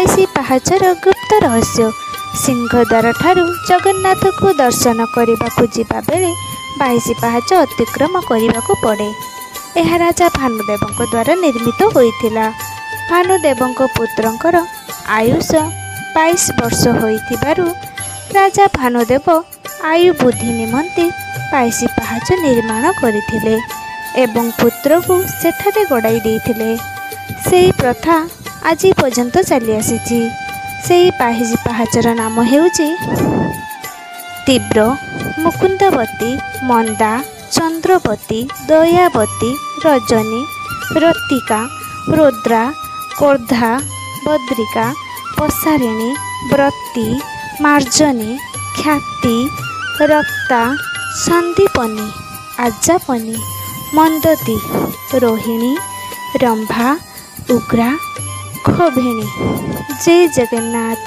ବାଇଶି ପାହାଚର ଗୁପ୍ତ ରହସ୍ୟ। ସିଂହଦ୍ୱାର ଠାରୁ ଜଗନ୍ନାଥଙ୍କୁ ଦର୍ଶନ କରିବାକୁ ଯିବା ବେଳେ 22 ପାହାଚ ଅତିକ୍ରମ କରିବାକୁ ପଡ଼େ। ଏହା ରାଜା ଭାନୁଦେବଙ୍କ ଦ୍ୱାରା ନିର୍ମିତ ହୋଇଥିଲା। ଭାନୁଦେବଙ୍କ ପୁତ୍ରଙ୍କର ଆୟୁଷ 22 ବର୍ଷ ହୋଇଥିବାରୁ ରାଜା ଭାନୁଦେବ ଆୟୁ ବୃଦ୍ଧି ନିମନ୍ତେ 22 ପାହାଚ ନିର୍ମାଣ କରିଥିଲେ ଏବଂ ପୁତ୍ରକୁ ସେଠାରେ ଗଡ଼ାଇ ଦେଇଥିଲେ। ସେହି ପ୍ରଥା ଆଜି ପର୍ଯ୍ୟନ୍ତ ଚାଲି ଆସିଛି। ସେହି 22 ପାହାଚର ନାମ ହେଉଛି ତୀବ୍ର, ମୁକୁନ୍ଦବତୀ, ମନ୍ଦା, ଚନ୍ଦ୍ରବତୀ, ଦୟାବତୀ, ରଜନୀ, ରତିକା, ରୁଦ୍ରା, କୋର୍ଧା, ବଦ୍ରିକା, ପସାରିଣୀ, ବ୍ରତୀ, ମାର୍ଜନୀ, ଖ୍ୟାତି, ରକ୍ତା, ସନ୍ଦୀପନୀ, ଆଜାପନୀ, ମନ୍ଦତୀ, ରୋହିଣୀ, ରମ୍ଭା, ଉଗ୍ରା, ଖୋଭିଣୀ। ଜୟ ଜଗନ୍ନାଥ।